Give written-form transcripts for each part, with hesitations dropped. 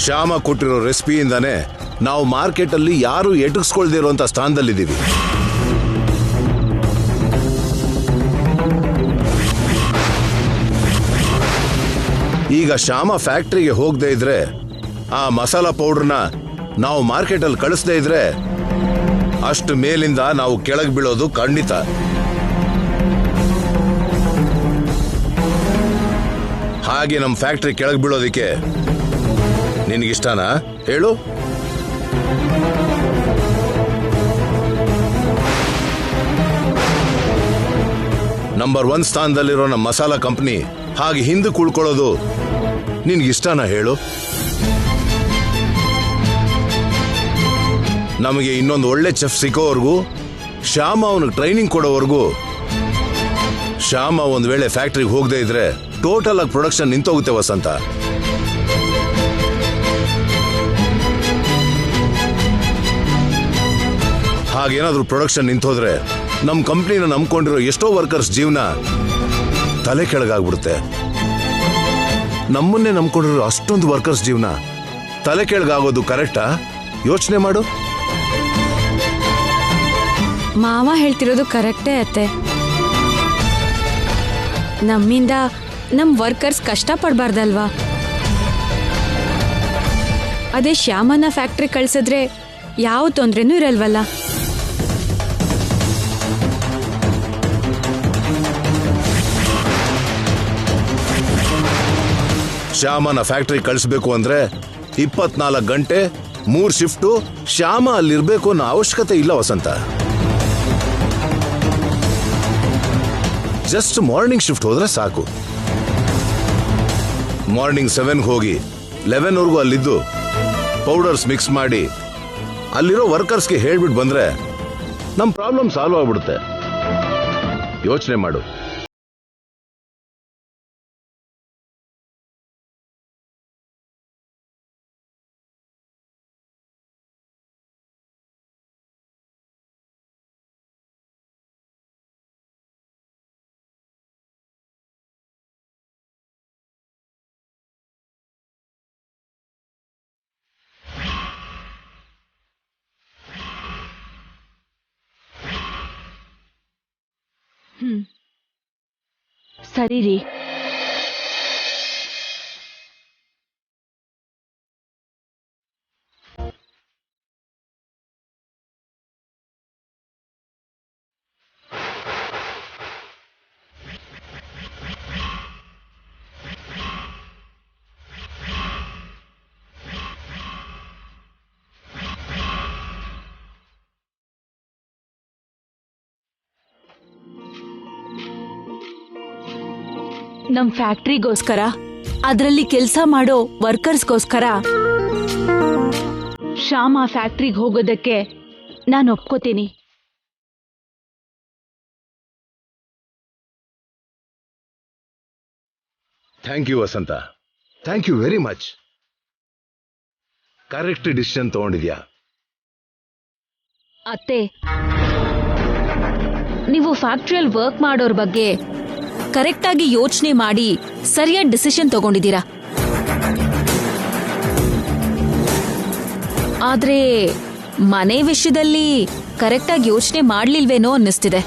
ಶ್ಯಾಮ ಕೊಟ್ಟಿರೋ ರೆಸಿಪಿಯಿಂದಾನೆ ನಾವು ಮಾರ್ಕೆಟ್ ಅಲ್ಲಿ ಯಾರು ಎಟುಕ್ಸ್ಕೊಳ್ದೇ ಇರುವಂತ ಸ್ಥಾನದಲ್ಲಿದ್ದೀವಿ. ಈಗ ಶ್ಯಾಮ ಫ್ಯಾಕ್ಟ್ರಿಗೆ ಹೋಗದೆ ಇದ್ರೆ, ಆ ಮಸಾಲಾ ಪೌಡರ್ನ ನಾವು ಮಾರ್ಕೆಟ್ ಅಲ್ಲಿ ಕಳಿಸದೇ ಇದ್ರೆ, ಅಷ್ಟು ಮೇಲಿಂದ ನಾವು ಕೆಳಗೆ ಬೀಳೋದು ಖಂಡಿತ. ಹಾಗೆ ನಮ್ಮ ಫ್ಯಾಕ್ಟ್ರಿ ಕೆಳಗೆ ಬೀಳೋದಿಕ್ಕೆ ನಿನಗಿಷ್ಟನಾ ಹೇಳು? ನಂಬರ್ 1 ಸ್ಥಾನದಲ್ಲಿರೋ ನಮ್ಮ ಮಸಾಲಾ ಕಂಪನಿ ಹಾಗೆ ಹಿಂದೆ ಕುಳ್ಕೊಳ್ಳೋದು ನಿನ್ಗಿಷ್ಟನಾ ಹೇಳು? ನಮಗೆ ಇನ್ನೊಂದು ಒಳ್ಳೆ ಚೆಫ್ ಸಿಕ್ಕೋವರೆಗೂ, ಶ್ಯಾಮ ಅವನಿಗೆ ಟ್ರೈನಿಂಗ್ ಕೊಡೋವರೆಗೂ, ಶ್ಯಾಮ ಒಂದ್ ವೇಳೆ ಫ್ಯಾಕ್ಟ್ರಿಗೆ ಹೋಗದೆ ಇದ್ರೆ ಟೋಟಲ್ ಆಗಿ ಪ್ರೊಡಕ್ಷನ್ ನಿಂತೋಗುತ್ತೆ ವಸಂತ. ಹಾಗೇನಾದ್ರೂ ಪ್ರೊಡಕ್ಷನ್ ನಿಂತೋದ್ರೆ ನಮ್ಮ ಕಂಪ್ನಿನ ನಂಬ್ಕೊಂಡಿರೋ ಎಷ್ಟೋ ವರ್ಕರ್ಸ್ ಜೀವನ ತಲೆ ಕೆಳಗಾಗ್ಬಿಡುತ್ತೆ. ನಮ್ಮನ್ನೇ ನಂಬ್ಕೊಂಡಿರೋ ಅಷ್ಟೊಂದು ವರ್ಕರ್ಸ್ ಜೀವನ ತಲೆ ಕೆಳಗಾಗೋದು ಕರೆಕ್ಟಾ? ಯೋಚನೆ ಮಾಡು. ಮಾವ ಹೇಳ್ತಿರೋದು ಕರೆಕ್ಟೇ ಅತ್ತೆ. ನಮ್ಮಿಂದ ನಮ್ ವರ್ಕರ್ಸ್ ಕಷ್ಟ ಪಡ್ಬಾರ್ದಲ್ವಾ? ಅದೇ ಶ್ಯಾಮನ ಫ್ಯಾಕ್ಟ್ರಿ ಕಳ್ಸಿದ್ರೆ ಯಾವ ತೊಂದ್ರೆನೂ ಇರಲ್ವಲ್ಲ. ಶ್ಯಾಮನ ಫ್ಯಾಕ್ಟ್ರಿ ಕಳಿಸ್ಬೇಕು ಅಂದ್ರೆ 24 ಗಂಟೆ 3 ಶಿಫ್ಟು ಶ್ಯಾಮ ಅಲ್ಲಿರ್ಬೇಕು ಅನ್ನೋ ಅವಶ್ಯಕತೆ ಇಲ್ಲ ವಸಂತ. ಜಸ್ಟ್ ಮಾರ್ನಿಂಗ್ ಶಿಫ್ಟ್ ಹೋದ್ರೆ ಸಾಕು. ಮಾರ್ನಿಂಗ್ 7 ಹೋಗಿ 11 ಅಲ್ಲಿದ್ದು ಪೌಡರ್ಸ್ ಮಿಕ್ಸ್ ಮಾಡಿ ಅಲ್ಲಿರೋ ವರ್ಕರ್ಸ್ಗೆ ಹೇಳ್ಬಿಟ್ಟು ಬಂದ್ರೆ ನಮ್ ಪ್ರಾಬ್ಲಮ್ ಸಾಲ್ವ್ ಆಗ್ಬಿಡುತ್ತೆ. ಯೋಚನೆ ಮಾಡು. ಸರಿ ರೀ. ನಮ್ ಫ್ಯಾಕ್ಟ್ರಿಗೋಸ್ಕರ, ಅದರಲ್ಲಿ ಕೆಲಸ ಮಾಡೋ ವರ್ಕರ್ಸ್ಗೋಸ್ಕರ ಶ್ಯಾಮ ಫ್ಯಾಕ್ಟ್ರಿಗೆ ಹೋಗೋದಕ್ಕೆ ನಾನು ಒಪ್ಕೋತೀನಿ. Thank you Vasanta, thank you very much. Correct decision ತಗೊಂಡಿದ್ಯಾ. ಅತ್ತೆ, ನೀವು ಫ್ಯಾಕ್ಟ್ರಿಯಲ್ಲಿ ವರ್ಕ್ ಮಾಡೋರ್ ಬಗ್ಗೆ ಕರೆಕ್ಟ್ ಆಗಿ ಯೋಚನೆ ಮಾಡಿ ಸರಿಯಾದ ಡಿಸಿಷನ್ ತಗೊಂಡಿದ್ದೀರಾ. ಆದ್ರೆ ಮನೆ ವಿಷಯದಲ್ಲಿ ಕರೆಕ್ಟ್ ಆಗಿ ಯೋಚನೆ ಮಾಡ್ಲಿಲ್ವೇನೋ ಅನ್ನಿಸ್ತಿದೆ.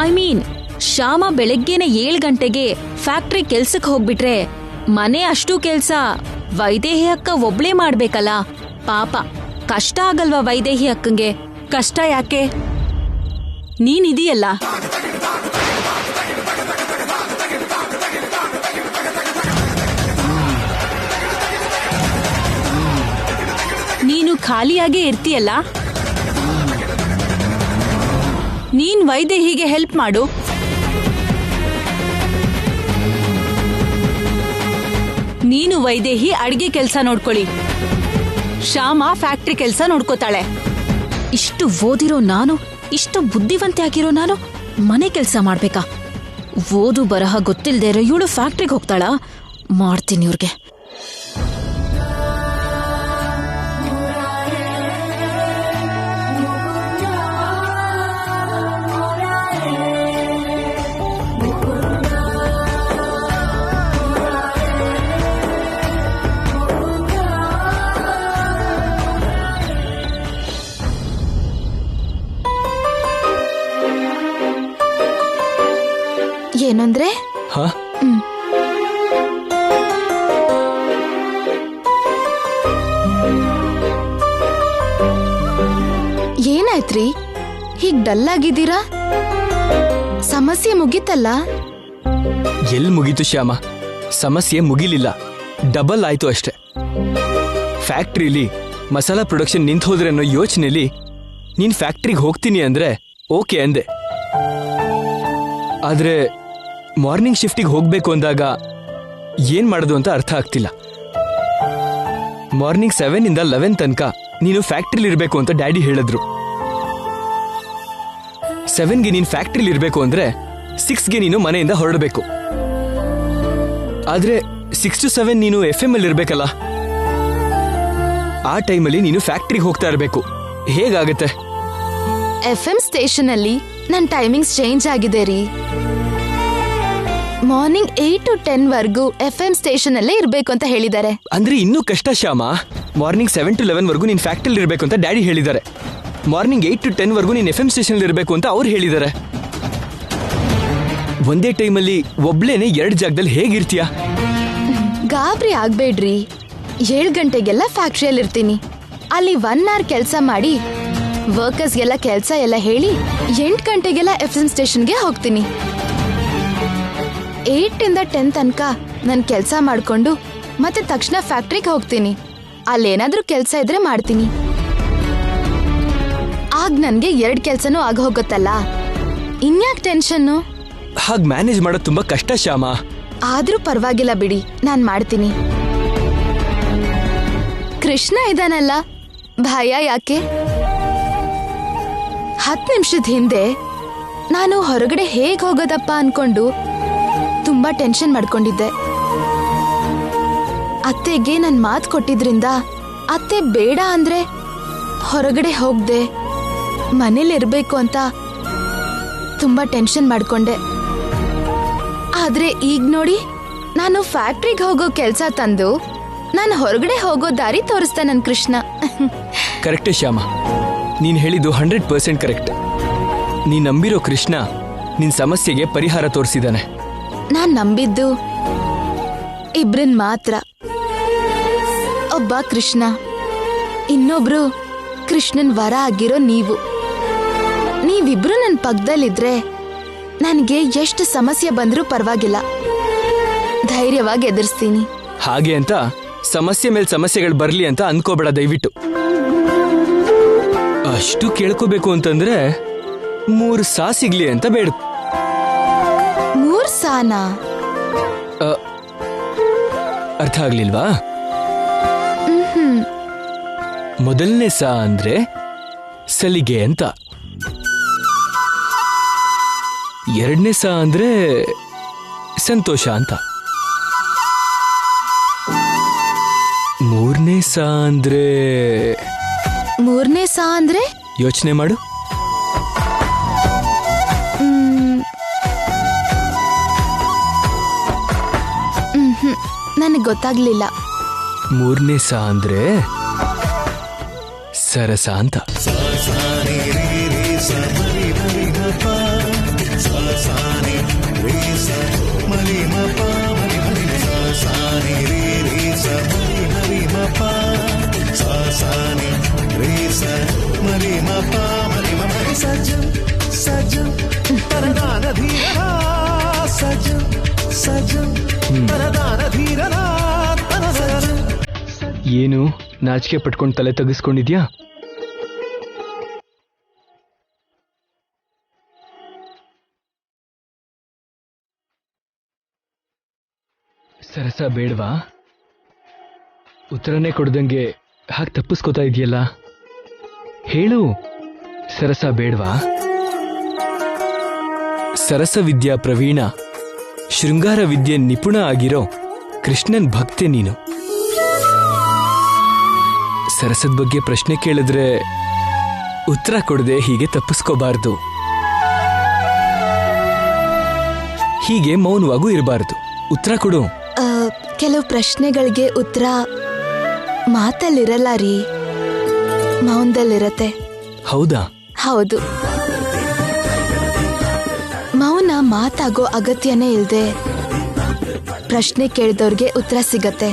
ಐ ಮೀನ್, ಶ್ಯಾಮ ಬೆಳಗ್ಗೆನೆ 7 ಗಂಟೆಗೆ ಫ್ಯಾಕ್ಟ್ರಿ ಕೆಲ್ಸಕ್ಕೆ ಹೋಗ್ಬಿಟ್ರೆ ಮನೆ ಅಷ್ಟು ಕೆಲ್ಸ ವೈದೇಹಿ ಅಕ್ಕ ಒಬ್ಳೇ ಮಾಡ್ಬೇಕಲ್ಲ. ಪಾಪ, ಕಷ್ಟ ಆಗಲ್ವಾ ವೈದೇಹಿ ಅಕ್ಕಂಗೆ? ಕಷ್ಟ ಯಾಕೆ? ನೀನಿದೆಯಲ್ಲ. ನೀನು ಖಾಲಿಯಾಗೇ ಇರ್ತೀಯಲ್ಲ. ನೀನ್ ವೈದೇಹಿಗೆ ಹೆಲ್ಪ್ ಮಾಡು. ನೀನು ವೈದೇಹಿ ಅಡ್ಗೆ ಕೆಲಸ ನೋಡ್ಕೊಳ್ಳಿ. ಶ್ಯಾಮ ಫ್ಯಾಕ್ಟ್ರಿ ಕೆಲಸ ನೋಡ್ಕೋತಾಳೆ. ಇಷ್ಟು ಓದಿರೋ ನಾನು, ಇಷ್ಟು ಬುದ್ಧಿವಂತೆ ಆಗಿರೋ ನಾನು ಮನೆ ಕೆಲಸ ಮಾಡ್ಬೇಕಾ? ಓದು ಬರಹ ಗೊತ್ತಿಲ್ದೇ ಇರೋ ಇವಳು ಫ್ಯಾಕ್ಟ್ರಿಗೆ ಹೋಗ್ತಾಳಾ? ಮಾಡ್ತೀನಿ ಇವ್ರಿಗೆ. ಏನಂದ್ರೆ ಹಾ ಏನಾಯ್ತ್ರಿ ಹೀಗ್ ಡಲ್ ಆಗಿದ್ದೀರಾ? ಸಮಸ್ಯೆ ಮುಗೀತಲ್ಲ? ಎಲ್ಲಿ ಮುಗೀತು ಶ್ಯಾಮ, ಸಮಸ್ಯೆ ಮುಗಿಲಿಲ್ಲ, ಡಬಲ್ ಆಯ್ತು ಅಷ್ಟೆ. ಫ್ಯಾಕ್ಟ್ರಿಲಿ ಮಸಾಲಾ ಪ್ರೊಡಕ್ಷನ್ ನಿಂತು ಹೋದ್ರೆ ಅನ್ನೋ ಯೋಚನೆಯಲ್ಲಿ ನೀನ್ ಫ್ಯಾಕ್ಟ್ರಿಗೆ ಹೋಗ್ತೀನಿ ಅಂದ್ರೆ ಓಕೆ ಅಂದೆ. ಆದ್ರೆ ಮಾರ್ನಿಂಗ್ ಶಿಫ್ಟಿಗೆ ಹೋಗ್ಬೇಕು ಅಂದಾಗ ಏನ್ ಮಾಡೋದು ಅಂತ ಅರ್ಥ ಆಗ್ತಿಲ್ಲ. ಮಾರ್ನಿಂಗ್ 7 ಇಂದ 11 ತನಕ ನೀನು ಫ್ಯಾಕ್ಟ್ರಿಲಿ ಇರಬೇಕು ಅಂತ ಡ್ಯಾಡಿ ಹೇಳಿದ್ರು. 7ಗೆ ನೀನು ಫ್ಯಾಕ್ಟ್ರಿಲಿ ಇರಬೇಕು ಅಂದ್ರೆ 6ಗೆ ನೀನು ಮನೆಯಿಂದ ಹೊರಡಬೇಕು. ಆದ್ರೆ 6 to 7 ನೀನು FM ಅಲ್ಲಿ ಇರ್ಬೇಕಲ್ಲ, ಆ ಟೈಮಲ್ಲಿ ನೀನು ಫ್ಯಾಕ್ಟ್ರಿಗೆ ಹೋಗ್ತಾ ಇರಬೇಕು. ಹೇಗಾಗತ್ತೆ? FM ಸ್ಟೇಷನ್ ಅಲ್ಲಿ ನನ್ ಟೈಮಿಂಗ್ಸ್ ಚೇಂಜ್ ಆಗಿದೆ ರೀ. ಮಾರ್ನಿಂಗ್ 8 to 10 ವರ್ಗೂ FM ಸ್ಟೇಷನ್ ಅಲ್ಲೇ ಇರ್ಬೇಕು ಅಂತ ಹೇಳಿದ್ದಾರೆ. ಅಂದ್ರೆ ಇನ್ನೂ ಕಷ್ಟ ಶ್ಯಾಮ. ಮಾರ್ನಿಂಗ್ 7 to 11 ವರ್ಗೂ ನೀನ್ ಫ್ಯಾಕ್ಟ್ರಿಲಿ ಇರಬೇಕು ಅಂತ ಡ್ಯಾಡಿ ಹೇಳಿದ್ದಾರೆ. ಮಾರ್ನಿಂಗ್ 8 to 10 ವರ್ಗೂ ನೀನ್ FM ಸ್ಟೇಷನ್ ಇರಬೇಕು ಅಂತ ಅವ್ರು ಹೇಳಿದ್ದಾರೆ. ಒಂದೇ ಟೈಮಲ್ಲಿ ಒಬ್ಳೇನೆ 2 ಜಾಗದಲ್ಲಿ ಹೇಗಿರ್ತೀಯ? ಗಾಬರಿ ಆಗ್ಬೇಡ್ರಿ, 7 ಗಂಟೆಗೆಲ್ಲ ಫ್ಯಾಕ್ಟ್ರಿಯಲ್ಲಿ ಇರ್ತೀನಿ. ಅಲ್ಲಿ 1 hour ಕೆಲಸ ಮಾಡಿ ವರ್ಕರ್ಸ್ಗೆಲ್ಲ ಕೆಲಸ ಎಲ್ಲ ಹೇಳಿ 8 ಗಂಟೆಗೆಲ್ಲ FM ಸ್ಟೇಷನ್ಗೆ ಹೋಗ್ತೀನಿ. 8 ಇಂದ 10 ತನಕ ನನ್ ಕೆಲಸ ಮಾಡ್ಕೊಂಡು ಮತ್ತೆ ತಕ್ಷಣ ಫ್ಯಾಕ್ಟ್ರಿಗೆ ಹೋಗ್ತೀನಿ. ಅಲ್ಲೇನಾದ್ರೂ ಕೆಲಸ ಇದ್ರೆ ಮಾಡ್ತೀನಿ. ಆಗ ನನ್ಗೆ 2 ಕೆಲ್ಸನೂ ಆಗ ಹೋಗುತ್ತಲ್ಲ, ಇನ್ಯಾಕ್ ಟೆನ್ಷನ್ನು? ಹಾಗೆ ಮ್ಯಾನೇಜ್ ಮಾಡೋದು ತುಂಬಾ ಕಷ್ಟ ಶ್ಯಾಮ. ಆದ್ರೂ ಪರವಾಗಿಲ್ಲ ಬಿಡಿ, ನಾನ್ ಮಾಡ್ತೀನಿ. ಕೃಷ್ಣ ಇದಾನಲ್ಲ, ಭಯ ಯಾಕೆ? 10 ನಿಮಿಷದ ಹಿಂದೆ ನಾನು ಹೊರಗಡೆ ಹೇಗ್ ಹೋಗೋದಪ್ಪ ಅನ್ಕೊಂಡು ತುಂಬಾ ಟೆನ್ಷನ್ ಮಾಡ್ಕೊಂಡಿದ್ದೆ. ಅತ್ತೆಗೆ ನನ್ ಮಾತು ಕೊಟ್ಟಿದ್ರಿಂದ ಅತ್ತೆ ಬೇಡ ಅಂದ್ರೆ ಹೊರಗಡೆ ಹೋಗ್ದೆ ಮನೇಲಿರ್ಬೇಕು ಅಂತ ತುಂಬಾ ಟೆನ್ಷನ್ ಮಾಡ್ಕೊಂಡೆ. ಆದ್ರೆ ಈಗ ನೋಡಿ, ನಾನು ಫ್ಯಾಕ್ಟ್ರಿಗೆ ಹೋಗೋ ಕೆಲ್ಸ ತಂದು ನಾನು ಹೊರಗಡೆ ಹೋಗೋ ದಾರಿ ತೋರಿಸ್ತಾ ನನ್ ಕೃಷ್ಣ. ಕರೆಕ್ಟೇ ಶ್ಯಾಮ, ನೀನ್ ಹೇಳಿದ್ದು 100% ಕರೆಕ್ಟ್. ನೀ ನಂಬಿರೋ ಕೃಷ್ಣ ನಿನ್ ಸಮಸ್ಯೆಗೆ ಪರಿಹಾರ ತೋರಿಸಿದಾನೆ. ನಾನ್ ನಂಬಿದ್ದು ಇಬ್ರನ್ ಮಾತ್ರ. ಒಬ್ಬ ಕೃಷ್ಣ, ಇನ್ನೊಬ್ರು ಕೃಷ್ಣನ್ ವರ ಆಗಿರೋ ನೀವು. ನೀವಿಬ್ರು ನನ್ ಪಕ್ಕದಲ್ಲಿದ್ರೆ ನನ್ಗೆ ಎಷ್ಟು ಸಮಸ್ಯೆ ಬಂದ್ರೂ ಪರವಾಗಿಲ್ಲ, ಧೈರ್ಯವಾಗಿ ಎದುರಿಸ್ತೀನಿ. ಹಾಗೆ ಅಂತ ಸಮಸ್ಯೆ ಮೇಲೆ ಸಮಸ್ಯೆಗಳು ಬರ್ಲಿ ಅಂತ ಅನ್ಕೋಬೇಡ ದಯವಿಟ್ಟು. ಅಷ್ಟು ಕೇಳ್ಕೋಬೇಕು ಅಂತಂದ್ರೆ 3 ಸಾ ಸಿಗ್ಲಿ ಅಂತ ಬೇಡ. 3 ಸಾನಾ? ಅರ್ಥ ಆಗ್ಲಿಲ್ವಾ? ಮೊದಲನೇ ಸಾ ಅಂದ್ರೆ ಸಲಿಗೆ ಅಂತ, 2ನೇ ಸಾ ಅಂದ್ರೆ ಸಂತೋಷ ಅಂತ, 3ನೇ ಸಾ ಅಂದ್ರೆ 3ನೇ ಸಾ ಅಂದ್ರೆ ಯೋಚನೆ ಮಾಡು. ನನಗೆ ಗೊತ್ತಾಗ್ಲಿಲ್ಲ. 3ನೇ ಸಾ ಅಂದ್ರೆ ಸರಸ ಅಂತ. ಏನು ನಾಚಿಕೆ ಪಟ್ಕೊಂಡು ತಲೆ ತಗ್ಗಿಸ್ಕೊಂಡಿದ್ಯಾ? ಸರಸ ಬೇಡವಾ? ಉತ್ತರನೇ ಕೊಡ್ದಂಗೆ ಹಾಗೆ ತಪ್ಪಿಸ್ಕೋತಾ ಇದೆಯಲ್ಲ, ಹೇಳು. ಸರಸ ಬೇಡವಾ? ಸರಸ ವಿದ್ಯಾ ಪ್ರವೀಣ, ಶೃಂಗಾರ ವಿದ್ಯೆ ನಿಪುಣ ಆಗಿರೋ ಕೃಷ್ಣನ್ ಭಕ್ತೆ ನೀನು. ಸರಸದ ಬಗ್ಗೆ ಪ್ರಶ್ನೆ ಕೇಳಿದ್ರೆ ಉತ್ತರ ಕೊಡದೆ ಹೀಗೆ ತಪ್ಪಿಸ್ಕೋಬಾರ್ದು. ಹೀಗೆ ಮೌನವಾಗೂ ಇರಬಾರ್ದು. ಉತ್ತರ ಕೊಡು. ಕೆಲವು ಪ್ರಶ್ನೆಗಳಿಗೆ ಉತ್ತರ ಮಾತಲ್ಲಿರಲ್ಲ ರೀ, ಮೌನದಲ್ಲಿರತ್ತೆ. ಹೌದಾ? ಹೌದು. ಮೌನ ಮಾತಾಗೋ ಅಗತ್ಯನೇ ಇಲ್ದೆ ಪ್ರಶ್ನೆ ಕೇಳಿದವ್ರಿಗೆ ಉತ್ತರ ಸಿಗತ್ತೆ.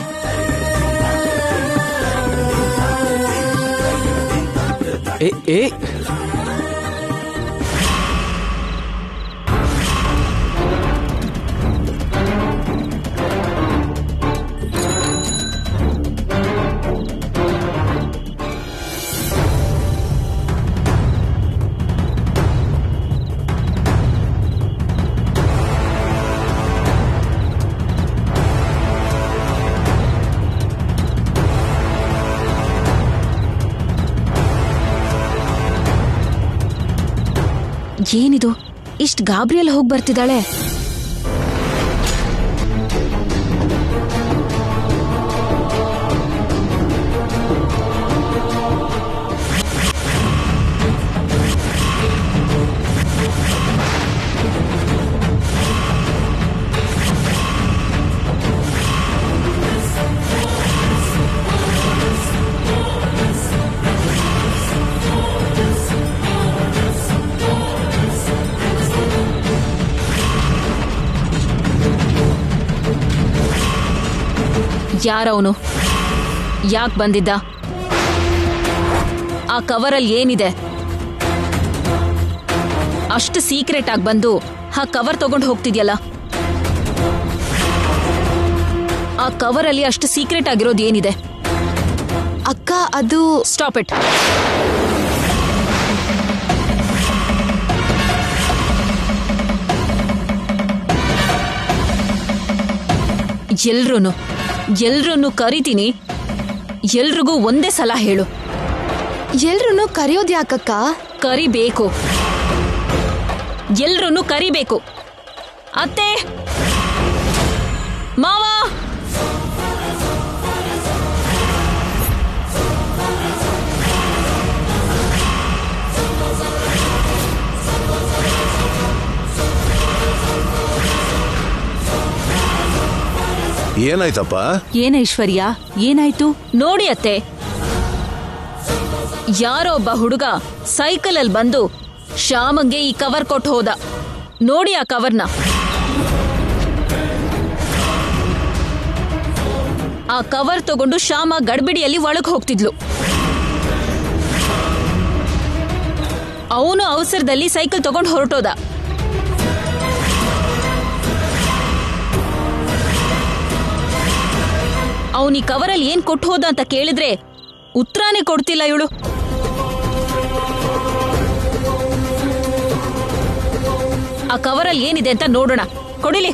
ಏ ಏ ಏನಿದು ಇಷ್ಟ್ ಗಾಬ್ರಿಯಲ್ಲಿ ಹೋಗಿ ಬರ್ತಿದ್ದಾಳೆ? ಯಾರವನು? ಯಾಕೆ ಬಂದಿದ್ದ? ಆ ಕವರಲ್ಲಿ ಏನಿದೆ? ಅಷ್ಟು ಸೀಕ್ರೆಟ್ ಆಗಿ ಬಂದು ಆ ಕವರ್ ತಗೊಂಡು ಹೋಗ್ತಿದ್ಯಲ್ಲ, ಆ ಕವರಲ್ಲಿ ಅಷ್ಟು ಸೀಕ್ರೆಟ್ ಆಗಿರೋದು ಏನಿದೆ? ಅಕ್ಕ, ಅದು ಸ್ಟಾಪ್ ಇಟ್. ಎಲ್ರೂನು ಕರಿತೀನಿ, ಎಲ್ರಿಗೂ ಒಂದೇ ಸಲ ಹೇಳು. ಎಲ್ರೂನು ಕರೆಯೋದ್ ಯಾಕಕ್ಕ? ಕರಿಬೇಕು, ಎಲ್ರೂನು ಕರಿಬೇಕು. ಅತ್ತೆ, ಮಾವ, ಏನಾಯ್ತಪ್ಪ? ಏನ ಐಶ್ವರ್ಯ, ಏನಾಯ್ತು? ನೋಡಿ ಅತ್ತೆ, ಯಾರೋ ಒಬ್ಬ ಹುಡುಗ ಸೈಕಲ್ ಅಲ್ಲಿ ಬಂದು ಶ್ಯಾಮಂಗೆ ಈ ಕವರ್ ಕೊಟ್ಟು ಹೋದ. ನೋಡಿ ಆ ಕವರ್ನ. ಆ ಕವರ್ ತಗೊಂಡು ಶ್ಯಾಮ ಗಡ್ಬಿಡಿಯಲ್ಲಿ ಒಳಗೆ ಹೋಗ್ತಿದ್ಲು. ಅವನು ಅವಸರದಲ್ಲಿ ಸೈಕಲ್ ತಗೊಂಡು ಹೊರಟೋದ. ಅವನಿ ಕವರಲ್ಲಿ ಏನ್ ಕೊಟ್ಟು ಹೋದ ಅಂತ ಕೇಳಿದ್ರೆ ಉತ್ತರಾನೇ ಕೊಡ್ತಿಲ್ಲ ಇವಳು. ಆ ಕವರಲ್ಲಿ ಏನಿದೆ ಅಂತ ನೋಡೋಣ, ಕೊಡಿಲಿ.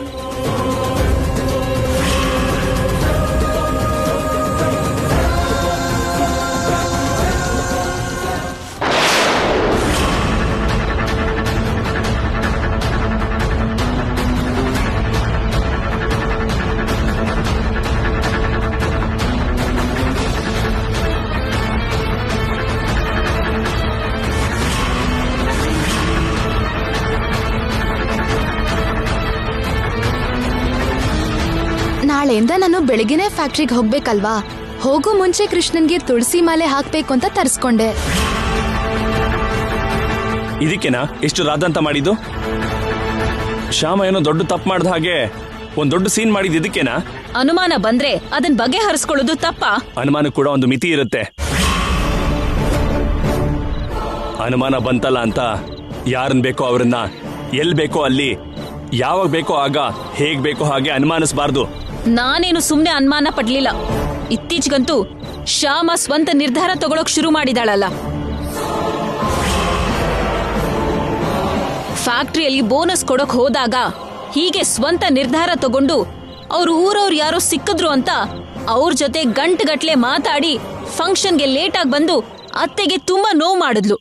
ನಾಳೆಯಿಂದ ನಾನು ಬೆಳಗ್ಗೆನೆ ಫ್ಯಾಕ್ಟ್ರಿಗೆ ಹೋಗ್ಬೇಕಲ್ವಾ? ಹೋಗೋ ಮುಂಚೆ ಕೃಷ್ಣನ್ಗೆ ತುಳಸಿ ಮಾಲೆ ಹಾಕ್ಬೇಕು ಅಂತ ತರಿಸ್ಕೊಂಡೆ. ಇದಕ್ಕೆನಾ ಎಷ್ಟು ರಾದಂತ ಮಾಡಿದ್ದು? ಶ್ಯಾಮ ಏನೋ ದೊಡ್ಡ ತಪ್ಪು ಮಾಡ್ದ ಹಾಗೆ ಒಂದ್ ದೊಡ್ಡ ಸೀನ್ ಮಾಡಿದ್ದು ಇದಕ್ಕೆನಾ? ಅನುಮಾನ ಬಂದ್ರೆ ಅದನ್ ಬಗೆಹರಿಸ್ಕೊಳ್ಳೋದು ತಪ್ಪ? ಅನುಮಾನ ಕೂಡ ಒಂದು ಮಿತಿ ಇರುತ್ತೆ. ಅನುಮಾನ ಬಂತಲ್ಲ ಅಂತ ಯಾರನ್ ಬೇಕೋ ಅವ್ರನ್ನ ಎಲ್ ಬೇಕೋ ಅಲ್ಲಿ, ಯಾವಾಗ ಬೇಕೋ ಆಗ, ಹೇಗ್ ಬೇಕೋ ಹಾಗೆ ಅನುಮಾನಿಸಬಾರ್ದು. ನಾನೇನು ಸುಮ್ನೆ ಅನುಮಾನ ಪಡ್ಲಿಲ್ಲ. ಇತ್ತೀಚೆಗಂತೂ ಶ್ಯಾಮ ಸ್ವಂತ ನಿರ್ಧಾರ ತಗೊಳಕ್ ಶುರು ಮಾಡಿದಾಳಲ್ಲ. ಫ್ಯಾಕ್ಟ್ರಿಯಲ್ಲಿ ಬೋನಸ್ ಕೊಡಕ್ ಹೋದಾಗ ಹೀಗೆ ಸ್ವಂತ ನಿರ್ಧಾರ ತಗೊಂಡು ಅವ್ರ ಊರವ್ರು ಯಾರೋ ಸಿಕ್ಕಿದ್ರು ಅಂತ ಅವ್ರ ಜೊತೆ ಗಂಟುಗಟ್ಲೆ ಮಾತಾಡಿ ಫಂಕ್ಷನ್ಗೆ ಲೇಟ್ ಆಗಿ ಬಂದು ಅತ್ತೆಗೆ ತುಂಬಾ ನೋವು ಮಾಡಿದ್ಲು.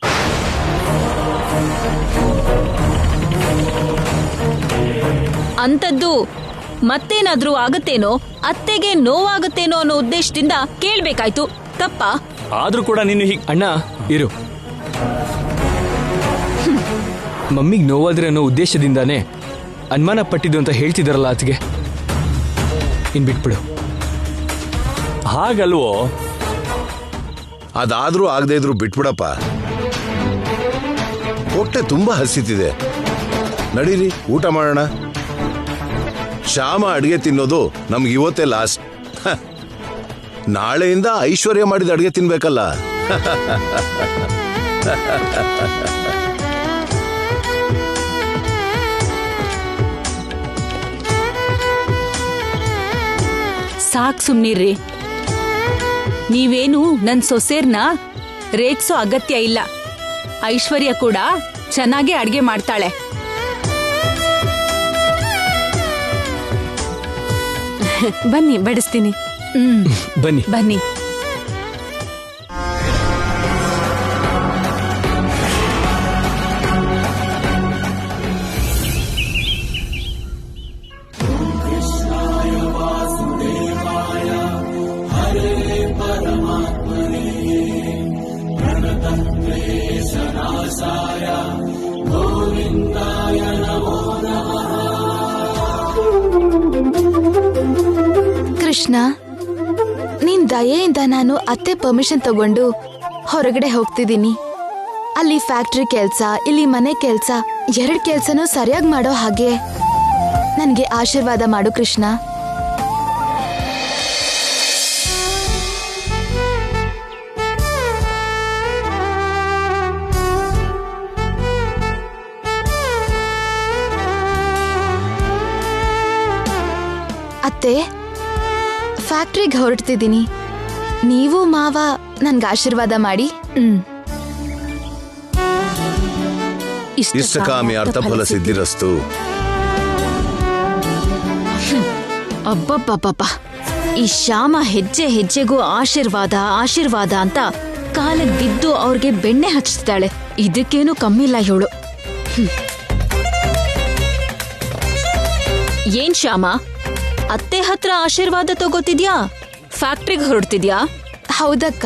ಅಂತದ್ದು ಮತ್ತೇನಾದ್ರೂ ಆಗತ್ತೇನೋ, ಅತ್ತೆಗೆ ನೋವಾಗತ್ತೇನೋ ಅನ್ನೋ ಉದ್ದೇಶದಿಂದ ಕೇಳ್ಬೇಕಾಯ್ತು. ತಪ್ಪ? ಆದ್ರೂ ಕೂಡ ನೀನು ಹೀಗೆ. ಅಣ್ಣ ಇರು, ಮಮ್ಮಿಗೆ ನೋವಾದ್ರೆ ಅನ್ನೋ ಉದ್ದೇಶದಿಂದಾನೇ ಅನುಮಾನ ಪಟ್ಟಿದ್ದು ಅಂತ ಹೇಳ್ತಿದಾರಲ್ಲ ಆತಿಗೆ. ಇನ್ ಬಿಟ್ಬಿಡು. ಹಾಗಲ್ವೋ? ಅದಾದ್ರೂ ಆಗದೆ ಇದ್ರು ಬಿಟ್ಬಿಡಪ್ಪ. ಹೊಟ್ಟೆ ತುಂಬಾ ಹಸಿತಿದೆ. ನಡೀರಿ ಊಟ ಮಾಡೋಣ. ಶ್ಯಾಮ ಅಡಿಗೆ ತಿನ್ನೋದು ನಮ್ಗೆ ಇವತ್ತೇ ಲಾಸ್ಟ್. ನಾಳೆಯಿಂದ ಐಶ್ವರ್ಯ ಮಾಡಿದ ಅಡಿಗೆ ತಿನ್ಬೇಕಲ್ಲ. ಸಾಕ್ ಸುಮ್ನಿರ್ರಿ. ನೀವೇನು ನನ್ ಸೊಸೇರ್ನ ರೇಗ್ಸೋ ಅಗತ್ಯ ಇಲ್ಲ. ಐಶ್ವರ್ಯ ಕೂಡ ಚೆನ್ನಾಗಿ ಅಡ್ಗೆ ಮಾಡ್ತಾಳೆ. ಬನ್ನಿ ಬಡಿಸ್ತೀನಿ. ಬನ್ನಿ. ಬನ್ನಿ. ಕೃಷ್ಣ, ನಿನ್ ದಯೆಯಿಂದ ನಾನು ಅತ್ತೆ ಪರ್ಮಿಷನ್ ತಗೊಂಡು ಹೊರಗಡೆ ಹೋಗ್ತಿದ್ದೀನಿ. ಅಲ್ಲಿ ಫ್ಯಾಕ್ಟ್ರಿ ಕೆಲ್ಸ, ಇಲ್ಲಿ ಮನೆ ಕೆಲ್ಸ, 2 ಕೆಲ್ಸನೂ ಸರಿಯಾಗಿ ಮಾಡೋ ಹಾಗೆ ನನ್ಗೆ ಆಶೀರ್ವಾದ ಮಾಡು ಕೃಷ್ಣ. ಅತ್ತೆ, ಫ್ಯಾಕ್ಟ್ರಿಗೆ ಹೊರಡ್ತಿದ್ದೀನಿ. ನೀವು ಮಾವ ನನ್ಗೆ ಆಶೀರ್ವಾದ ಮಾಡಿ. ಇಷ್ಟಕಾಮಿ ಅರ್ಥಫಲ ಸಿದ್ಧಿರಸ್ತು. ಅಬ್ಬಬ್ಬಬ್ಬಬ್ಬ, ಈ ಶ್ಯಾಮ ಹೆಜ್ಜೆ ಹೆಜ್ಜೆಗೂ ಆಶೀರ್ವಾದ ಆಶೀರ್ವಾದ ಅಂತ ಕಾಲಿಗೆ ಬಿದ್ದು ಅವ್ರಿಗೆ ಬೆಣ್ಣೆ ಹಚ್ತಿದ್ದಾಳೆ. ಇದಕ್ಕೇನು ಕಮ್ಮಿಲ್ಲ ಇವಳು. ಏನ್ ಶ್ಯಾಮ, ಅತ್ತೆ ಹತ್ರ ಆಶೀರ್ವಾದ ತಗೋತಿದ್ಯಾ? ಫ್ಯಾಕ್ಟ್ರಿಗೆ ಹೊರಡ್ತಿದ್ಯಾ? ಹೌದಕ್ಕ.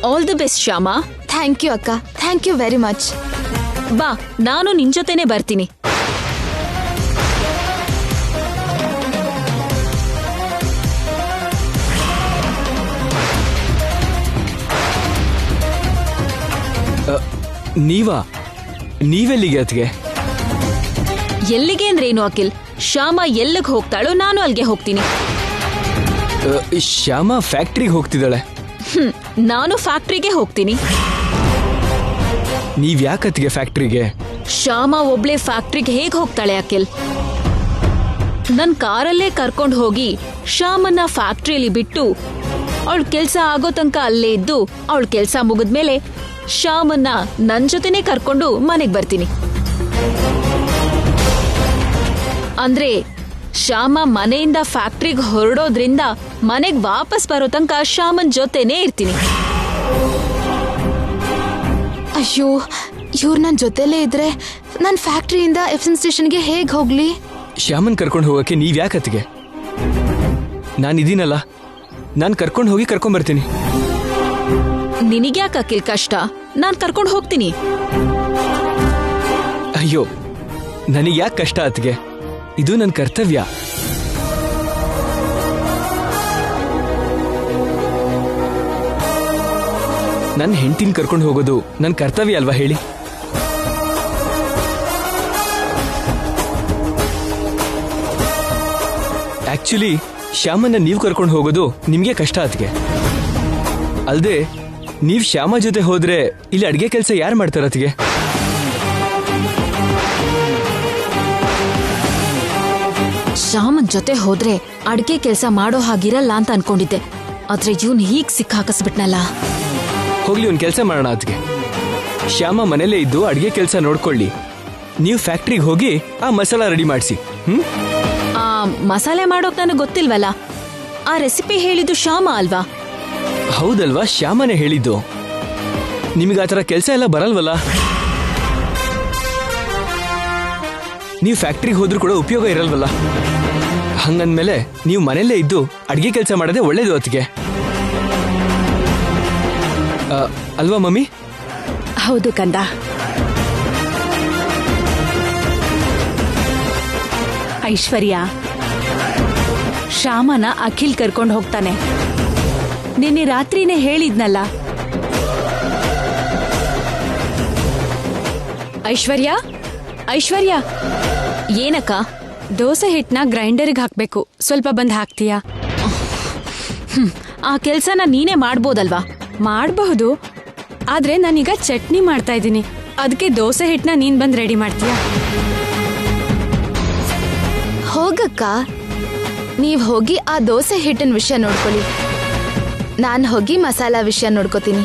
All the best Shyama. Thank you ಅಕ್ಕ, ಥ್ಯಾಂಕ್ ಯು ವೆರಿ ಮಚ್. ಬಾ, ನಾನು ನಿನ್ ಜೊತೆನೆ ಬರ್ತೀನಿ. ನೀವೆಲ್ಲಿಗೆ ಅತ್ಗೆ? ಎಲ್ಲಿಗೆ ಅಂದ್ರೇನು ಅಖಿಲ್? ಶ್ಯಾಮ ಎಲ್ಲಿಗೆ ಹೋಗ್ತಾಳೋ ನಾನು ಅಲ್ಲಿಗೆ ಹೋಗ್ತೀನಿ. ಶ್ಯಾಮ ಫ್ಯಾಕ್ಟ್ರಿಗೆ ಹೋಗ್ತಿದ್ದಾಳೆ. ನಾನು ಫ್ಯಾಕ್ಟ್ರಿಗೆ ಹೋಗ್ತೀನಿ. ನೀವ್ ಯಾಕತ್ಗೆ ಫ್ಯಾಕ್ಟ್ರಿಗೆ? ಶ್ಯಾಮ ಒಬ್ಳೆ ಫ್ಯಾಕ್ಟ್ರಿಗೆ ಹೇಗ್ ಹೋಗ್ತಾಳೆ ಅಖಿಲ್? ನನ್ ಕಾರಲ್ಲೇ ಕರ್ಕೊಂಡು ಹೋಗಿ ಶ್ಯಾಮನ್ನ ಫ್ಯಾಕ್ಟ್ರಿಯಲ್ಲಿ ಬಿಟ್ಟು ಅವಳ ಕೆಲ್ಸ ಆಗೋ ತನಕ ಅಲ್ಲೇ ಇದ್ದು, ಅವಳ ಕೆಲ್ಸ ಮುಗಿದ್ಮೇಲೆ ಶ್ಯಾಮನ್ನ ನನ್ ಜೊತೆನೆ ಕರ್ಕೊಂಡು ಮನೆಗ್ ಬರ್ತೀನಿ. ಅಂದ್ರೆ ಶ್ಯಾಮ ಮನೆಯಿಂದ ಫ್ಯಾಕ್ಟ್ರಿಗೆ ಹೊರಡೋದ್ರಿಂದ ಮನೆಗ್ ವಾಪಸ್ ಬರೋ ತನಕ ಶ್ಯಾಮನ್ ಜೊತೆನೇ ಇರ್ತೀನಿ. ಅಯ್ಯೋ, ಇವ್ರು ನನ್ನ ಜೊತೆಲೇ ಇದ್ರೆ ನಾನು ಫ್ಯಾಕ್ಟ್ರಿಯಿಂದ ಎಫ್ಎಂ ಸ್ಟೇಷನ್ಗೆ ಹೇಗೆ ಹೋಗ್ಲಿ? ಶ್ಯಾಮನ್ ಕರ್ಕೊಂಡು ಹೋಗಕ್ಕೆ ನೀವ್ ಯಾಕತ್ಗೆ? ನಾನಿದ್ದೀನಲ್ಲ, ನಾನು ಕರ್ಕೊಂಡು ಹೋಗಿ ಕರ್ಕೊಂಡ್ಬರ್ತೀನಿ. ನಿನಗ್ಯಾಕ ಅಖಿಲ್ ಕಷ್ಟ? ನಾನ್ ಕರ್ಕೊಂಡು ಹೋಗ್ತೀನಿ. ಅಯ್ಯೋ, ನನಗೆ ಯಾಕೆ ಕಷ್ಟ ಅತ್ಗೆ? ಇದು ನನ್ನ ಕರ್ತವ್ಯ. ನನ್ನ ಹೆಂಡತಿನ ಕರ್ಕೊಂಡು ಹೋಗೋದು ನನ್ನ ಕರ್ತವ್ಯ ಅಲ್ವಾ ಹೇಳಿ? ಆಕ್ಚುಲಿ ಶ್ಯಾಮನ್ನ ನೀವು ಕರ್ಕೊಂಡು ಹೋಗೋದು ನಿಮ್ಗೆ ಕಷ್ಟ ಅತ್ಗೆ. ಅಲ್ದೆ ನೀವ್ ಶ್ಯಾಮ ಜೊತೆ ಹೋದ್ರೆ ಇಲ್ಲಿ ಅಡ್ಗೆ ಕೆಲಸ ಯಾರು ಮಾಡ್ತಾರ ಅತ್ಗೆ? ಶ್ಯಾಮನ್ ಜೊತೆ ಹೋದ್ರೆ ಅಡ್ಗೆ ಕೆಲಸ ಮಾಡೋ ಹಾಗಿರಲ್ಲ ಅಂತ ಅನ್ಕೊಂಡಿದ್ದೆ. ಆದ್ರೆ ಇವನ್ ಹೀಗ್ ಸಿಕ್ಕಾಕಸ್ಬಿಟ್ನಲ್ಲ. ಹೋಗ್ಲಿ, ಒಂದ್ ಕೆಲಸ ಮಾಡೋಣ ಅತ್ಗೆ. ಶ್ಯಾಮ ಮನೇಲೇ ಇದ್ದು ಅಡ್ಗೆ ಕೆಲಸ ನೋಡ್ಕೊಳ್ಳಿ, ನೀವು ಫ್ಯಾಕ್ಟ್ರಿಗೆ ಹೋಗಿ ಆ ಮಸಾಲ ರೆಡಿ ಮಾಡಿಸಿ. ಆ ಮಸಾಲೆ ಮಾಡೋಕ್ ನನಗೆ ಗೊತ್ತಿಲ್ವಲ್ಲ. ಆ ರೆಸಿಪಿ ಹೇಳಿದ್ದು ಶ್ಯಾಮ ಅಲ್ವಾ? ಹೌದಲ್ವಾ, ಶ್ಯಾಮನೇ ಹೇಳಿದ್ದು. ನಿಮಗೆ ಆ ಥರ ಕೆಲಸ ಎಲ್ಲ ಬರಲ್ವಲ್ಲ. ನೀವು ಫ್ಯಾಕ್ಟ್ರಿಗೆ ಹೋದ್ರೂ ಕೂಡ ಉಪಯೋಗ ಇರಲ್ವಲ್ಲ. ಹಂಗಂದ್ಮೇಲೆ ನೀವು ಮನೆಯಲ್ಲೇ ಇದ್ದು ಅಡ್ಗೆ ಕೆಲಸ ಮಾಡೋದೇ ಒಳ್ಳೇದು ಅತ್ತಿಗೆ, ಅಲ್ವಾ ಮಮ್ಮಿ? ಹೌದು ಕಂದ. ಐಶ್ವರ್ಯ, ಶ್ಯಾಮನ ಅಖಿಲ್ ಕರ್ಕೊಂಡು ಹೋಗ್ತಾನೆ. ನಿನ್ನೆ ರಾತ್ರಿನೇ ಹೇಳಿದ್ನಲ್ಲ. ಐಶ್ವರ್ಯ, ಐಶ್ವರ್ಯ, ಏನಕ್ಕ? ದೋಸೆ ಹಿಟ್ಟನ್ನ ಗ್ರೈಂಡರ್ಗೆ ಹಾಕ್ಬೇಕು, ಸ್ವಲ್ಪ ಬಂದ್ ಹಾಕ್ತೀಯಾ? ಆ ಕೆಲ್ಸನ ನೀನೇ ಮಾಡ್ಬೋದಲ್ವಾ? ಮಾಡಬಹುದು, ಆದ್ರೆ ನಾನೀಗ ಚಟ್ನಿ ಮಾಡ್ತಾ ಇದ್ದೀನಿ, ಅದಕ್ಕೆ ದೋಸೆ ಹಿಟ್ಟನ್ನ ನೀನ್ ಬಂದ್ ರೆಡಿ ಮಾಡ್ತೀಯಾ? ಹೋಗಕ್ಕ, ನೀವ್ ಹೋಗಿ ಆ ದೋಸೆ ಹಿಟ್ಟಿನ ವಿಷಯ ನೋಡ್ಕೊಳ್ಳಿ, ನಾನ್ ಹೋಗಿ ಮಸಾಲಾ ವಿಷಯ ನೋಡ್ಕೋತೀನಿ.